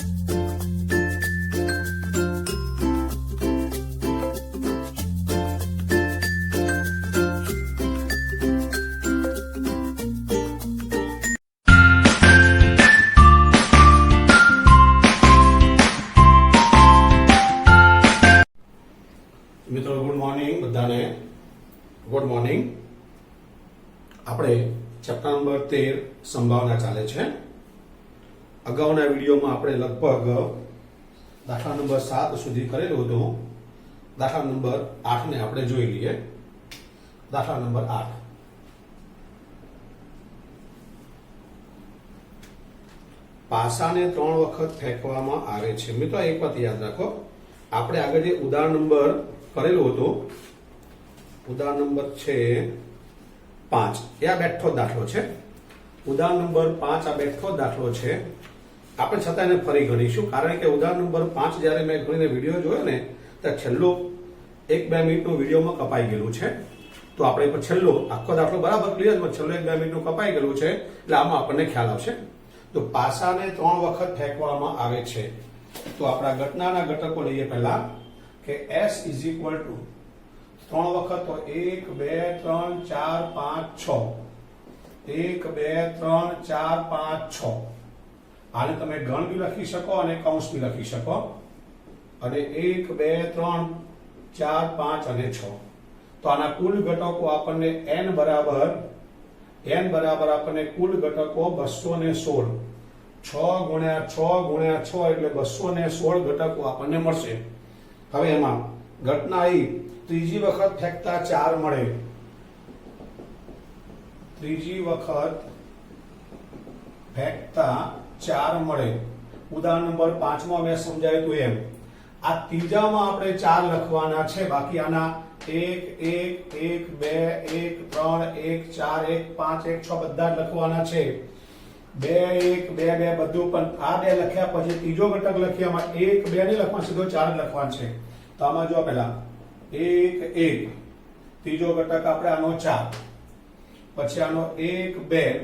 મિત્રો good morning બધાને good morning. આપણે ચેપ્ટર નંબર 13 સંભાવના ચાલે છે। અગાઉના વિડીયોમાં આપણે લગભગ દાખલા નંબર 7 સુધી કરેલું હતું। દાખલા નંબર 8 ને આપણે જોઈ લઈએ। દાખલા નંબર 8 પાસાને 3 વખત ફેંકવામાં આવે છે। મિત્રો એક વાત યાદ રાખો, આપણે આગળ જે ઉદાહરણ નંબર કરેલું હતું, ઉદાહરણ નંબર છે 5, એ આ બેઠો દાખલો છે। ઉદાહરણ નંબર 5 આ બેઠો દાખલો છે। આપણે છતાં એને ફરી ગણીશું, કારણ કે ઉદાહરણ નંબર 5 જ્યારે મેં ગણીને વિડીયો જોયો ને ત્યારે છેલ્લું 1-2 મિનિટનું વિડીયોમાં કપાઈ ગયેલું છે। તો આપણે પણ છેલ્લો આખો દાખલો બરાબર ક્લિયર, છેલ્લું 1-2 મિનિટનું કપાઈ ગયેલું છે, એટલે આમાં આપણને ખ્યાલ આવશે। તો પાસાને 3 વખત ફેંકવામાં આવે છે। તો આપણા ઘટનાના ઘટકો લઈએ પહેલા કે s = 3 વખત તો 1 2 3 4 5 6, 1 2 3 4 5 6। આને તમે ગણ બી લખી શકો અને કૌંસ બી લખી શકો, અને 1 2 3 4 5 અને 6। તો આના કુલ ઘટકો આપણને n બરાબર આપણને કુલ ઘટકો 216, 6 ગુણ્યા 6 ગુણ્યા 6 એટલે 216 ઘટકો આપણને મળશે। હવે એમાં ઘટના આવી, ત્રીજી વખત ફેંકતા 4 મળે, ત્રીજી વખત ફેંકતા 4 મળે। ઉદાહરણ નંબર 5 માં મેં સમજાવ્યું હતું એમ, આ ત્રીજામાં આપણે 4 લખવાના છે, બાકી આના 1 1 1 2 1 3 1 4 1 5 1 6 બધા જ લખવાના છે। 2 1 2 2 બધું, પણ આ 2 લખ્યા પછી ત્રીજો ઘટક લખી, આમાં 1 2 નહીં લખવાનું, સીધો 4 લખવાનું છે। તો આમાં જો પહેલા 1 1, ત્રીજો ઘટક આપણે આનો 4, પછી આનો 1 2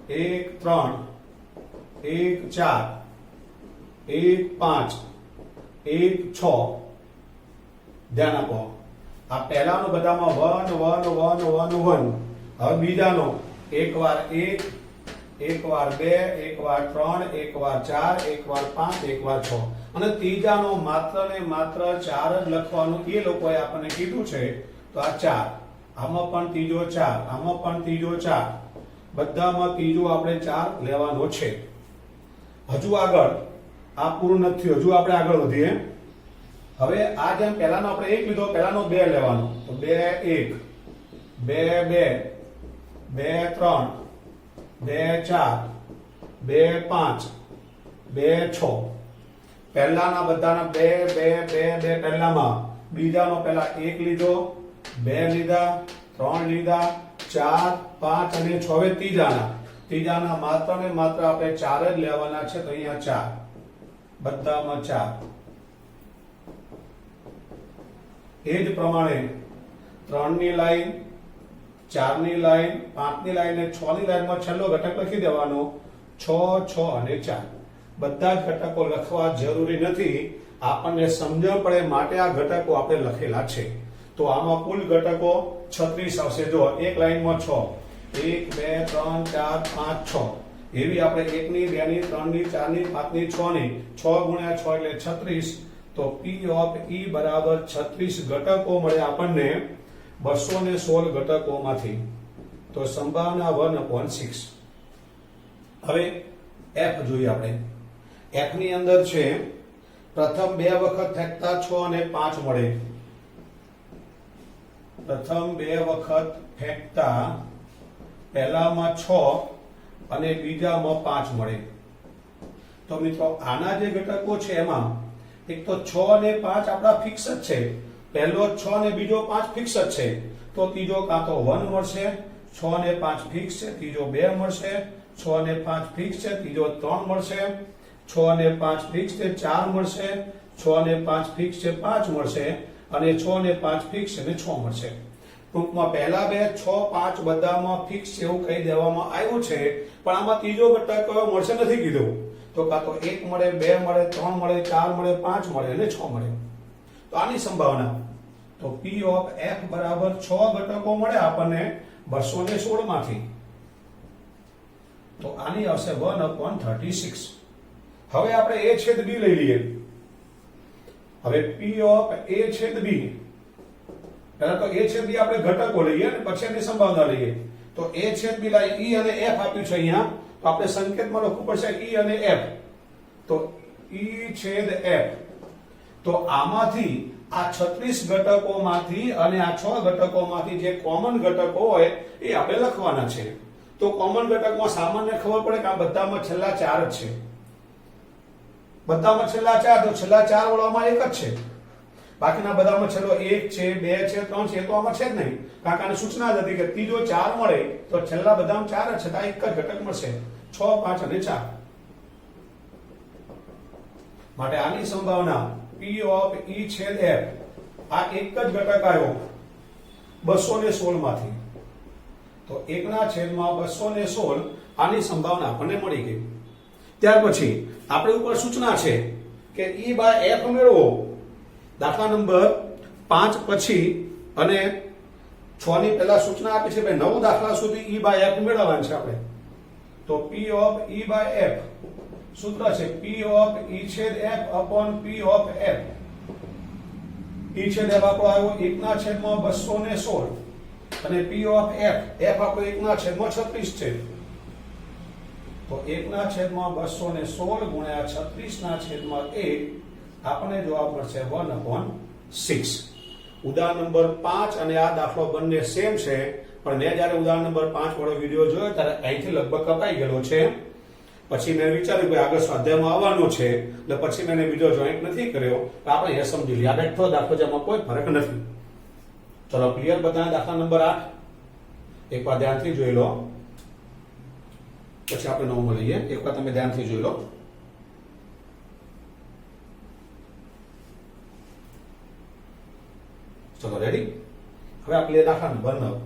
1 3 1 4 1 5 1 6। ધ્યાન આપો, આ પહેલાનો બધામાં 1 1 1 1 1। હવે બીજાનો 1 વાર 1, 1 વાર 2, 1 વાર 3, 1 વાર 4, 1 વાર 5, 1 વાર 6। અને ત્રીજાનો માત્ર ને માત્ર 4 જ લખવાનું એ લોકોએ આપણને કીધું છે। તો આ 4, આમાં પણ ત્રીજો 4, આમાં પણ ત્રીજો 4, બધામાં ત્રીજો આપણે 4 લેવાનો છે। હજુ આગળ આ પૂરું નથી, હજુ આપણે આગળ વધીએ। હવે આ જેમ પહેલાનો આપણે 1 લીધો, પહેલાનો 2 લેવાનો, તો 2 1 2 2 2 3 2 4 2 5 2 6। પહેલાના બધાના 2 2 2 2 પહેલામાં, બીજાનો પહેલા 1 લીધો, 2 લીધા, 3 લીધા, 4 5 અને 6। હવે ત્રીજાના માત્ર ને માત્ર આપણે 4 જ લેવાના છે। તો અહીંયા 4, બધામાં 4। એ જ પ્રમાણે 3 ની લાઈન, 4 ની લાઈન, 5 ની લાઈન અને 6 ની લાઈનમાં છેલ્લો ઘટક લખી દેવાનો, 6 6 અને 4। બધા જ ઘટકો લખવા જરૂરી નથી, આપણને સમજણ પડે માટે આ ઘટકો આપણે લખેલા છે। તો આમાં કુલ ઘટકો 36 આવશે। જો એક લાઈનમાં 6, 1 2 3 4 5 6, એવી આપણે 1 ની 2 ની 3 ની 4 ની 5 ની 6 ની, 6 ગુણ્યા 6 એટલે 36। તો P ઓફ E બરાબર 36 ઘટકો મળે આપણને 216 ઘટકોમાંથી। તો સંભાવના 1/6। હવે F જોઈએ આપણે। F ની અંદર છે, પ્રથમ 2 વખત ફેંકતા 6 અને 5 મળે, પ્રથમ 2 વખત ફેંકતા પહેલામાં 6 અને બીજામાં 5 મળે। તો મિત્રો આના જે ઘટકો છે એમાં એક તો 6 અને 5 આપણા ફિક્સ જ છે, પહેલો 6 અને બીજો 5 ફિક્સ જ છે। તો ત્રીજો કાં તો 1 મળશે, 6 અને 5 ફિક્સ છે, ત્રીજો 2 મળશે, 6 અને 5 ફિક્સ છે, ત્રીજો 3 મળશે, 6 અને 5 ફિક્સ છે 4 મળશે, 6 અને 5 ફિક્સ છે 5 મળશે, અને 6 અને 5 ફિક્સ છે 6 મળશે। ટૂંકમાં પહેલા બે 6 5 બધામાં ફિક્સ એવું કહી દેવામાં આવ્યું છે, પણ આમાં ત્રીજો ઘટક મળશે નથી કીધું. તો કાં તો 1 મળે, 2 મળે, 3 મળે, 4 મળે, 5 મળે અને 6 મળે. તો આની સંભાવના તો P ઓફ F બરાબર 6 ઘટકો મળે આપણને 216 માંથી. તો આની આવશે 1/36. હવે આપણે A છેદ B લઈ લઈએ. હવે P ઓફ A છેદ B, પહેલા તો A છેદ B આપણે ઘટકો લઈએ અને પછી એની સંભાવના લઈએ. તો A છેદ B લાઈ E અને F આપ્યું છે અહીંયા, તો આપણે સંકેતમાં લખવું પડશે E અને F. તો E છેદ F. તો આમાંથી આ 36 ઘટકોમાંથી અને આ 6 ઘટકોમાંથી જે કોમન ઘટકો હોય એ આપણે લખવાના છે. તો કોમન ઘટકમાં સામાન્ય ખબર પડે કે આ બધામાં છેલ્લા 4 જ છે. બધામાં છેલ્લા 4, તો છેલ્લા 4 વાળામાં એક જ છે. બાકીના બધામાં છેલ્લો 1 છે, 2 છે, 3 છે, તો આમાં છે જ નહીં. કાકાની સૂચના જ હતી કે ત્રીજો 4 મળે તો છેલ્લા બધામાં 4 જ છે, તો એક જ ઘટક મળશે. 6 5 અને 4. માટે આની સંભાવના P ઓફ E છેદ F, આ એક જ ઘટક આવ્યો 216 માંથી. તો 1/216 આની સંભાવના આપણને મળી ગઈ. ત્યાર પછી આપણે ઉપર સૂચના છે કે E બાય F મેળવો. દાખલા નંબર 5 પછી અને 6 ની પહેલા સૂચના આપી છે ભાઈ 9 દાખલા સુધી E બાય F મેળવવાનું છે આપણે. તો P of E by F સૂત્ર છે P ઓફ E છેદ F upon P of F. E છેદ F આપણો આવ્યો 1/216 અને P ઓફ F આપણો 1/36 છે. તો 1/216 ગુણ્યા 36/1 આપણને જવાબ મળશે 1/6. ઉદાહરણ નંબર 5 અને આ દાખલો બંને સેમ છે, પણ મેં જ્યારે ઉદાહરણ નંબર 5 વાળો વિડિયો જોયો ત્યારે અહીંથી લગભગ કપાઈ ગયેલો છે. પછી મેં વિચાર્યું કે આગળ સ્વાધ્યાયમાં આવવાનું છે, એટલે પછી મેં બીજો જોઈન્ટ નથી કર્યો. આપણે એ સમજી લઈએ. આ બેઠો દાખલો જેમાં કોઈ ફરક નથી. ચલો ક્લિયર બધા? દાખલા નંબર 8 એકવાર ધ્યાનથી જોઈ લો, પછી આપણે નવમાં લઈએ. એકવાર તમે ધ્યાનથી જોઈ લો. ચલો રેડી? હવે આપણે દાખલા નંબર 9.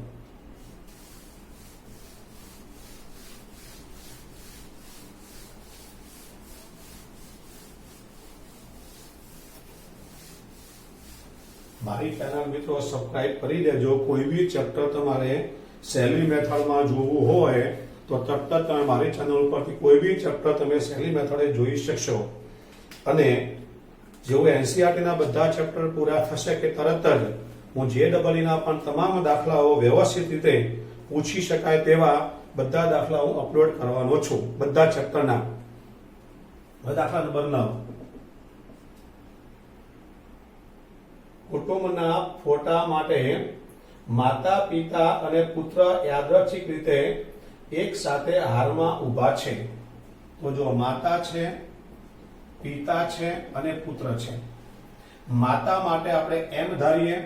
મારી ચેનલ મિત્રો સબસ્ક્રાઇબ કરી દેજો. કોઈ બી ચેપ્ટર તમારે સહેલી મેથડમાં જોવું હોય તો તરત જ તમે મારી ચેનલ ઉપરથી કોઈ બી ચેપ્ટર તમે સહેલી મેથડે જોઈ શકશો. અને જેવું NCERT ના બધા ચેપ્ટર પૂરા થશે કે તરત જ હું JEE ના પણ તમામ દાખલાઓ વ્યવસ્થિત રીતે પૂછી શકાય તેવા બધા દાખલાઓ અપલોડ કરવાનો છું, બધા ચેપ્ટરના. દાખલા નંબર 9. કુટુંબના ફોટા માટે માતા, પિતા અને પુત્ર યાદચ્છિક રીતે એક સાથે હારમાં ઊભા છે. તો જો માતા છે, પિતા છે અને પુત્ર છે. માતા માટે આપણે M ધારીએ,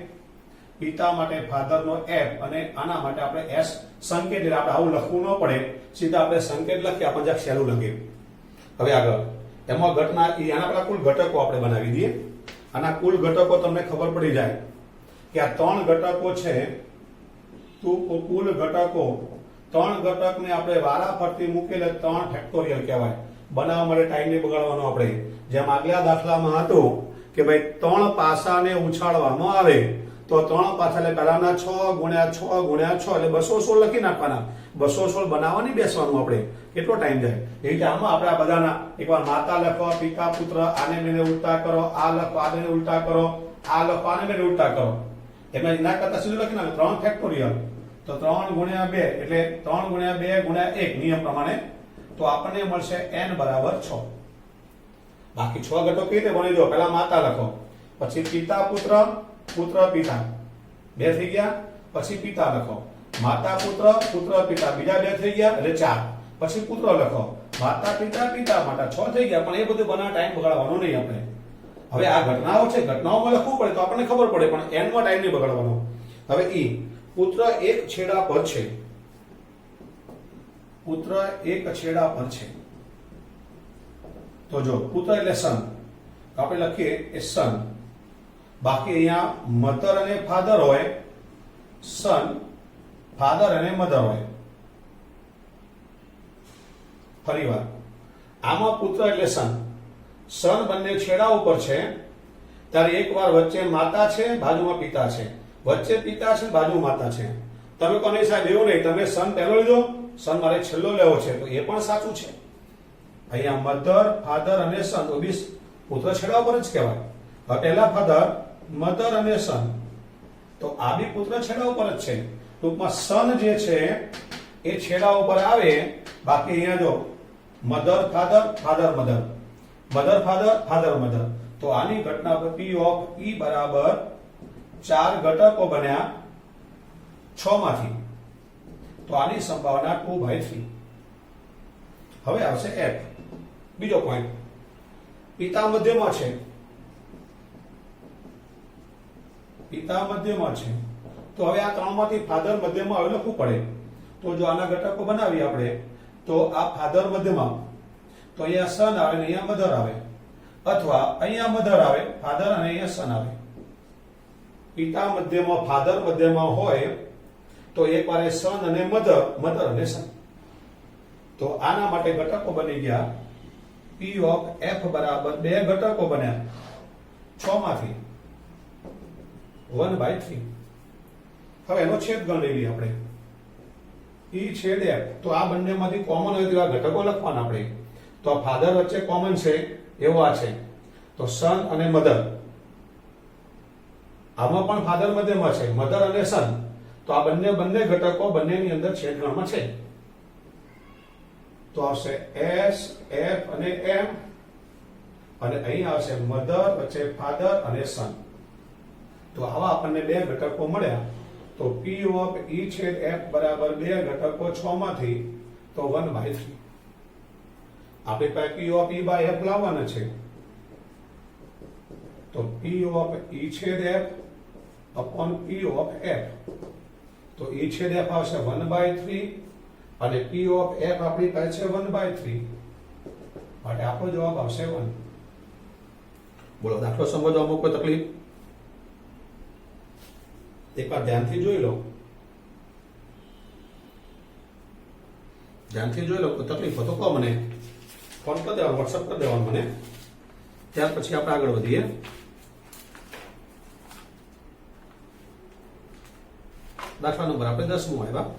પિતા માટે ફાધરનો F અને આના માટે આપણે S સંકેત. એટલે આપણે આવું લખવું ન પડે, સીધા આપણે સંકેત લખીએ, આપણે જ્યાં સહેલું લખીએ. હવે આગળ એમાં ઘટના આના પેલા કુલ ઘટકો આપણે બનાવી દઈએ. આના કુલ ઘટકો તમને ખબર પડી જાય કે આ 3 ઘટકો છે. તો કુલ ઘટકો 3 ઘટકને આપણે વારા ફરતી મૂકેલે 3 ફેક્ટોરિયલ કહેવાય. બનાવવા માટે ટાઈમ નહીં બગાડવાનો આપણે. જેમ આગલા દાખલામાં હતું કે ભાઈ 3 પાસાને ઉછાળવામાં આવે તો 3 પાસા એટલે પહેલાના 6 ગુણ્યા 6 ગુણ્યા 6 એટલે 216 લખી નાખવાના. 216 બનાવવાની બેસવાનું આપણે. કેટલો ટાઈમ જાય? એ રીતે આમાં આપણે આ બધાના એકવાર માતા લખો, પિતા, પુત્ર, આને મેને ઉલટા કરો, આ લખો, આને ઉલટા કરો, આ લખો, આને મેને ઉલટા કરો. એમાં ના કરતા સીધું લખી નાખો 3 ફેક્ટોરિયલ. તો 3 ગુણ્યા 2 એટલે 3 ગુણ્યા 2 ગુણ્યા 1 નિયમ પ્રમાણે. તો આપણને મળશે n બરાબર 6. બાકી 6 ઘટકો કઈ રીતે ગણી દો? પહેલા માતા લખો, પછી પિતા, પુત્ર, પુત્ર, પિતા 2 થઈ ગયા. પછી પિતા લખો, માતા, પુત્ર, પુત્ર, પિતા બીજા 2 થઈ ગયા એટલે 4. પછી પુત્ર લખો, માતા, પિતા, પિતા માતા 6 થઈ ગયા. પણ એ બધું બનાવવા ટાઈમ બગાડવાનો નહીં આપણે. હવે આ ઘટનાઓ છે, ઘટનાઓમાં લખવું પડે તો આપણને ખબર પડે, પણ n માં ટાઈમ નહીં બગાડવાનો. હવે E પુત્ર એક છેડા પર છે. પુત્ર એક છેડા પર છે. તો જો પુત્ર એટલે સન, આપણે લખીએ એ સન. બાકી અહીંયા મધર અને ફાધર હોય સન, ફાધર અને મધર હોય. ફરીવાર આમાં પુત્ર એટલે સન. સન બંને છેડા ઉપર છે ત્યારે એકવાર વચ્ચે માતા છે, બાજુમાં પિતા છે. વચ્ચે પિતા છે, બાજુ માતા છે. તમે કોને સાહેબ એવું નહીં, તમે સન પહેલો લીધો, સન મારે છેલ્લો લેવો છે, તો એ પણ સાચું છે. અહીંયા મધર, ફાધર અને સન તો બી પુત્ર છેડા ઉપર જ કહેવાય. હવે પહેલા ફાધર, મધર અને સન, તો આ બી પુત્ર છેડા ઉપર જ છે. ટૂંકમાં સન જે છે એ છેડા ઉપર આવે. બાકી અહીંયા જો mother father, father mother, mother father, father mother. તો આની ઘટના પર P of E બરાબર 4 ઘટકો બન્યા 6 માંથી. તો આની સંભાવના 2/3. હવે આવશે F. બીજો પોઈન્ટ, પિતા મધ્યમાં છે, પિતા મધ્યમાં છે. તો હવે આ ત્રણમાંથી ફાધર મધ્યમાં આવે લખવું પડે. તો જો આના ઘટકો બનાવી આપણે, તો આ ફાધર મધ્યમાં, તો અહીંયા સન આવે ને અહીંયા મધર આવે, અથવા અહીંયા મધર આવે ફાધર અને અહીંયા સન આવે. પિતા મધ્યમાં, ફાધર મધ્યમાં હોય તો એકવાર સન અને મધર, મધર અને સન. તો આના માટે ઘટકો બની ગયા P of F બરાબર 2 ઘટકો બન્યા 6 માંથી 1/3. હવે એનો છેદગણ લઈ લઈએ આપણે. E છેદ F. તો આ બંનેમાંથી કોમન હોય તેવા ઘટકો લખવાના આપણે. તો ફાધર વચ્ચે કોમન છે એવો આ છે, તો સન અને મધર. આમાં પણ ફાધર મધ્યમાં છે, મધર અને સન. તો આ બંને ઘટકો બંનેની અંદર છેદગણમાં છે. તો આવશે S, F અને M, અને અહીં આવશે મધર વચ્ચે ફાધર અને સન. તો આવા આપણને 2 ઘટકો મળ્યા. તો P of E છેદ F બરાબર 2 ઘટકો 6 માંથી, તો 1/3. આપણે પાસે P of E by F લાવવાના છે. તો P of E છેદ F upon P of F. તો E છેદ F આવશે 1/3 અને P of F આપણી પાસે છે 1/3. માટે આપણો જવાબ આવશે 1. બોલો, દાખલો સમજવામાં કોઈ તકલીફ? એકવાર ધ્યાનથી જોઈ લો, ધ્યાનથી જોઈ લો. કોઈ તકલીફ હોય તો કહો મને, ફોન કરી દેવાનો, વોટ્સઅપ કરી દેવાનો મને. ત્યાર પછી આપણે આગળ વધીએ. દાખલા નંબર આપણે 10મો આવ્યા.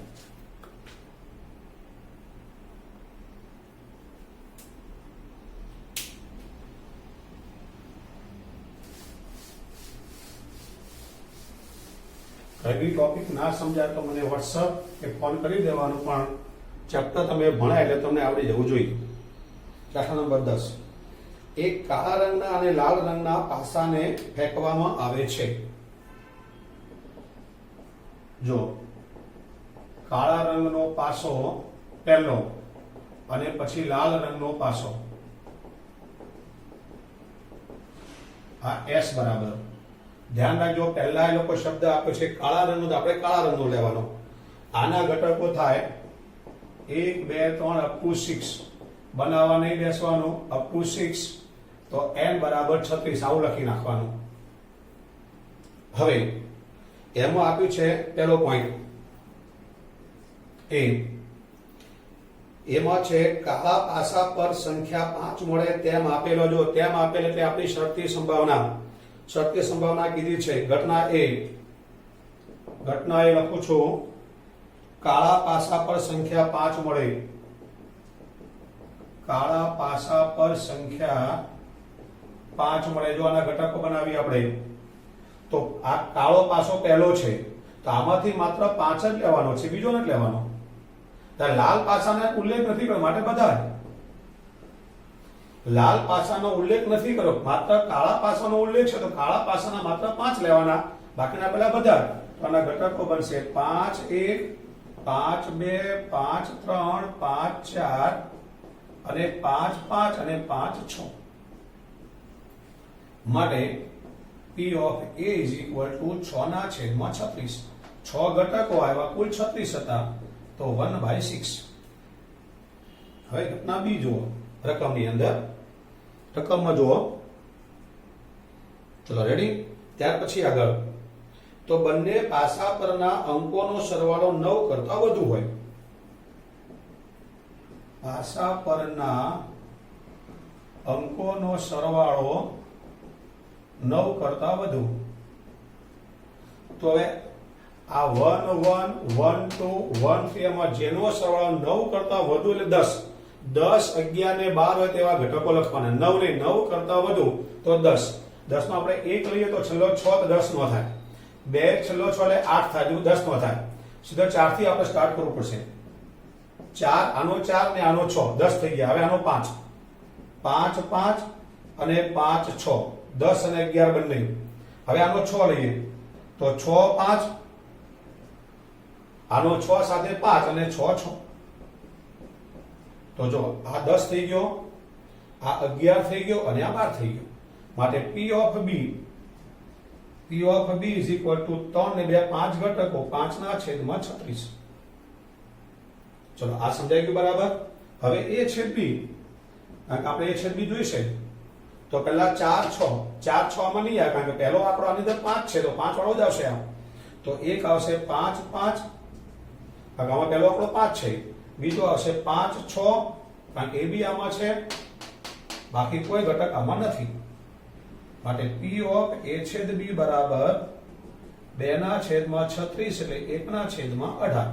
કઈ ટોપિક ના સમજાય તો મને વોટ્સઅપ કે ફોન કરી દેવાનું, પણ ચેપ્ટર તમે ભણાય એટલે તમને આવડી જવું જોઈએ. દાખલા નંબર 10. એક કાળા રંગના અને લાલ રંગના પાસાને ફેંકવામાં આવે છે. જો કાળા રંગનો પાસો પહેલો અને પછી લાલ રંગનો પાસો, આ S બરાબર. ધ્યાન રાખજો, પહેલા એ લોકો શબ્દ આપ્યો છે કાળા રંગનો, તો આપણે કાળા રંગનો લેવાનો. આના ઘટકો થાય 1, 2, 3 up to 6. બનાવવા નહીં બેસવાનું, up to 6. તો n બરાબર 36 આવું લખી નાખવાનું. હવે એમાં આપ્યું છે પહેલો પોઈન્ટ એ, એમાં છે કાળા પાસા પર સંખ્યા 5 મળે તેમ આપેલો. જો તેમ આપેલ એટલે આપણી શરતી સંભાવના કીધી છે. ઘટના એ લખું છું, કાળા પાસા પર સંખ્યા 5 મળે. કાળા પાસા પર સંખ્યા 5 મળે. જો આના ઘટકો બનાવી આપણે, તો આ કાળો પાસો પહેલો છે, તો આમાંથી માત્ર 5 જ લેવાનો છે, બીજો નથી લેવાનો. લાલ પાસાનો ઉલ્લેખ નથી કર્યો, માટે બધા લાલ પાસાનો ઉલ્લેખ નથી કર્યો, માત્ર કાળા પાસાનો ઉલ્લેખ છે, તો કાળા પાસાના માત્ર 5 લેવાના, બાકીના પેલા બધા. તો આના ઘટકો બનશે 5 1, 5 2, 5 3, 5 4 અને 5 5 અને 5 6. માટે P of A is equal to 6 ના છેદમાં 36. 6 ઘટકો આવ્યા, કુલ 36 હતા, તો 1/6. હવે ઘટના બી જુઓ, રકમની અંદર રકમમાં જુઓ. ચલો રેડી. ત્યાર પછી આગળ તો બંને પાસા પરના અંકોનો સરવાળો 9 કરતા વધુ હોય. પાસા પરના અંકોનો સરવાળો 9 કરતા વધુ. તો હવે આ 1 1 1 2 1 3 એમાં જેનો સરવાળો 9 કરતા વધુ એટલે 10 10 11 ને 12 હોય તેવા ઘટકો લખવાના. 9 ને 9 કરતા વધુ તો 10. 10 નો આપણે 1 લઈએ તો છેલ્લો 6 તો 10 નો થાય. 2 છેલ્લો 6 એટલે 8 થાય, જો 10 નો થાય. સીધો 4 થી આપણે સ્ટાર્ટ કરવું પડશે. 4 આનો 4 ને આનો 6 10 થઈ ગયા. હવે આનો 5 5 5 અને 5 6 10 અને 11 બંને. હવે આનો 6 લઈએ તો 6 5 આનો 6 સાથે 5 અને 6 6. તો જો આ 10 થઈ ગયો, આ 11 થઈ ગયો અને આ 12 થઈ ગયો. માટે P of B is equal to 3 ને 2 5 ઘટકો 5 ના છેદમાં 36. ચલો આ સમજાઈ ગયું બરાબર. હવે A છેદ B, કારણ કે આપણે A છેદ B જોઈશે તો પહેલા 4 6 4 6 માં નહીં આવે, કારણ કે પહેલો આંકડો આની અંદર 5 છે તો 5 વાળો જ આવશે. આમ તો એક આવશે 5 5, આમાં પહેલો આંકડો 5 છે. બીજો આવશે 5 6, કારણ કે AB આમાં છે, બાકી કોઈ ઘટક આમાં નથી. માટે P of A છેદ B બરાબર 2 ના છેદમાં 36 એટલે 1 ના છેદમાં 18.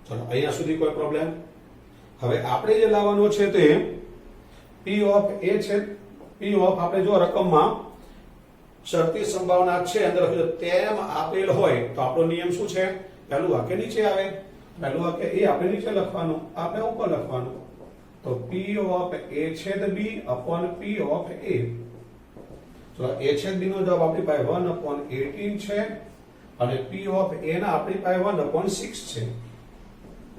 ચલો અહીંયા સુધી કોઈ પ્રોબ્લેમ? હવે આપણે જે લાવવાનું છે તે P of A છેદ P of આપણે જો રકમમાં શરતી સંભાવના છે અંદર લખ્યું તેમ આપેલ હોય તો આપણો નિયમ શું છે? પહેલું વાક્ય નીચે આવે, પહેલું વાક્ય એ આપણે નીચે લખવાનું, આપણે ઉપર લખવાનું. તો P of A છેદ B upon P of A. તો A છેદ B નો જવાબ આપણી પાસે 1/18 છે અને P of A ના આપણી પાસે 1/6 છે.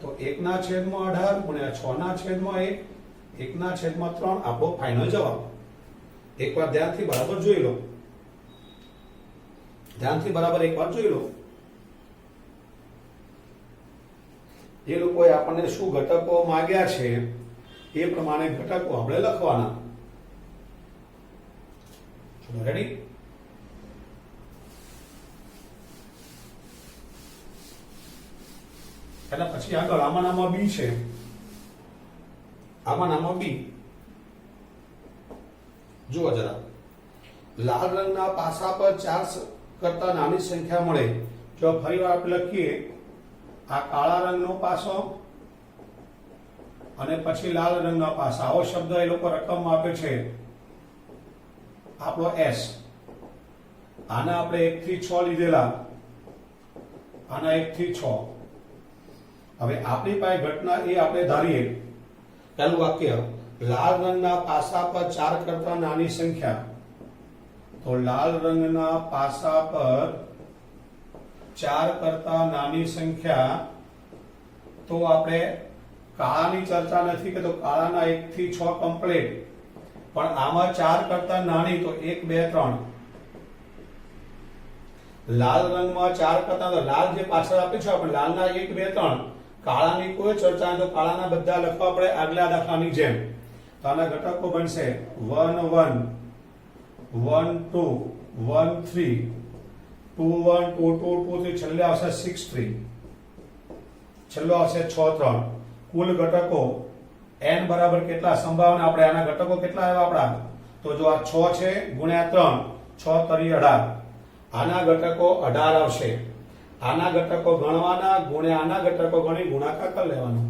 તો 1 ના છેદમાં 18 ગુણ્યા 6 ના છેદમાં 1, 1 ના છેદમાં 3 આપણો ફાઇનલ જવાબ. એકવાર ધ્યાનથી બરાબર જોઈ લો, ધ્યાનથી બરાબર એકવાર જોઈ લો. એ લોકોએ આપણને શું ઘટકો માંગ્યા છે એ પ્રમાણે ઘટકો આપણે લખવાના. ચલો રેડી? એટલે પછી આગળ આમાં નામાં B છે, આમાં નામાં B. જુઓ જરા, લાલ રંગના પાસા પર 4 કરતા નાની સંખ્યા મળે. જો ફરીવાર આપણે લખીએ, આ કાળા રંગનો પાસો અને પછી લાલ રંગના પાસા, આવો શબ્દ એ લોકો રકમમાં આપે છે આપણો S. આના આપણે 1 થી 6 લીધેલા, આના 1 થી 6. હવે આપણી પાસે ઘટના એ આપણે ધારીએ. પહેલું વાક્ય, લાલ રંગના પાસા પર 4 કરતા નાની સંખ્યા. તો લાલ રંગના પાસા પર 4 કરતા નાની સંખ્યા. તો આપણે કાળાની ચર્ચા નથી કે તો કાળાના 1 થી 6 કમ્પ્લીટ, પણ આમાં 4 કરતા નાની તો 1 2 3. લાલ રંગમાં 4 કરતા, તો લાલ જે પાછળ આપે છે આપણે લાલના 1 2 3. કાળાની કોઈ ચર્ચા નહીં, તો કાળાના બધા લખવા પડે આગલા દાખલાની જેમ. તો આના ઘટકો બનશે 1 1 1 2 1 3 2 1 2 2 2 3, છેલ્લે આવશે 6 3, છેલ્લો આવશે 6 3. કુલ ઘટકો n બરાબર કેટલા? સંભાવના આપણે આના ઘટકો કેટલા આવ્યા આપણા? તો જો આ 6 છે ગુણ્યા 3, 6 તરી 18. આના ઘટકો 18 આવશે. આના ઘટકો ગણવાના ગુણ્યા આના ઘટકો ગણી ગુણાકાર કરી લેવાનો.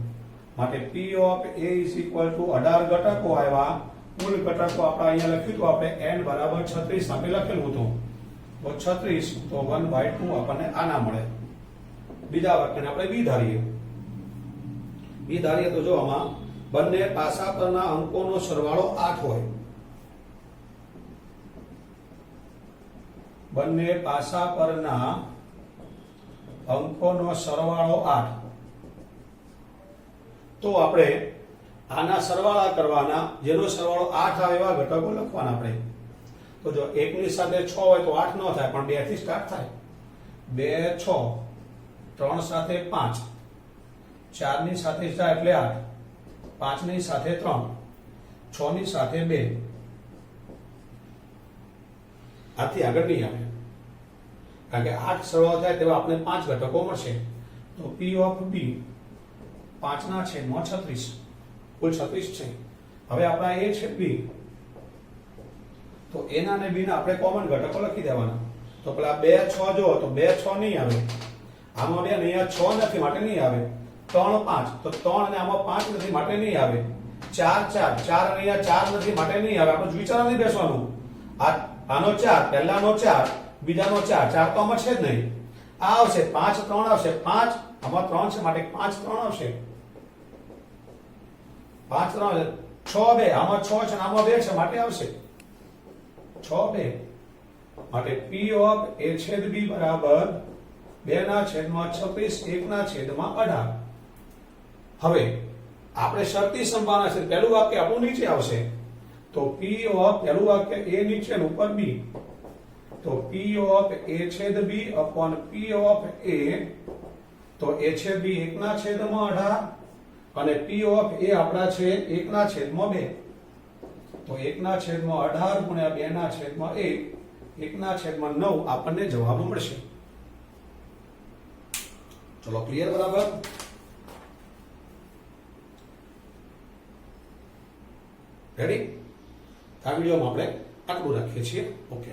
માટે P of A is equal to 18 ઘટકો આવ્યા. કુલ ઘટકો આપણે અહીંયા લખ્યું તો આપણે n બરાબર 36 આપણે લખેલું હતું. તો 36, તો 1/2 આપણને આના મળે. બીજા વાક્યને આપણે B ધારીએ. B ધારીએ તો જો આમાં બંને પાસા પરના અંકોનો સરવાળો 8 હોય. બંને પાસા પરના અંકોનો સરવાળો 8. તો આપણે આના સરવાળા કરવાના, જેનો સરવાળો 8 આવે એવા ઘટકો લખવાના આપણે. તો જો 1 ની સાથે 6 હોય તો 8 ન થાય, પણ 2 થી સ્ટાર્ટ થાય. 2 6, 3 સાથે 5, 4 ની સાથે 4 એટલે 8, 5 ની સાથે 3, 6 ની સાથે 2. આથી આગળ નહીં આવે. કારણ કે 8 સરવાળો થાય તેવા આપણે 5 ઘટકો મળશે. તો P ઓફ B 5/36 કુલ 36 છે. હવે આપણા A છે B, તો A ના અને B ના આપણે કોમન ઘટકો લખી દેવાના. તો પેલા 2 6 જો તો 2 6 નહીં આવે, આમાં 2 અહીંયા 6 નથી માટે નહીં આવે. 3 5 તો 3 અને આમાં 5 નથી માટે નહીં આવે. 4 4 4 અને અહીંયા 4 નથી માટે નહીં આવે. આપણે વિચારવા નહીં બેસવાનું. આનો 4 પહેલાનો 4 બીજાનો 4 4 તો આમાં છે જ નહીં. આ આવશે 5 3 આવશે 5 આમાં 3 છે માટે 5 3 આવશે. 5 3 આવશે 6 2 આમાં 6 છે અને આમાં 2 છે માટે આવશે 6 2 માટે P ઓફ A છેદ B બરાબર 2/36 1/18. હવે આપણે શરતી સંભાવના છે પહેલું વાક્ય આપણું નીચે આવશે. તો P ઓફ પહેલું વાક્ય A નીચે અને ઉપર B, તો P ઓફ A છેદ B upon P of A, તો A છેદ B 1/18 અને P ઓફ A આપણા છે 1/2. તો 1/18 ગુણ્યા 2/1 1/9 આપણને જવાબ મળશે. ચલો ક્લિયર બરાબર. રેડી? આ વિડીયોમાં આપણે આટલું રાખીએ છીએ. ઓકે.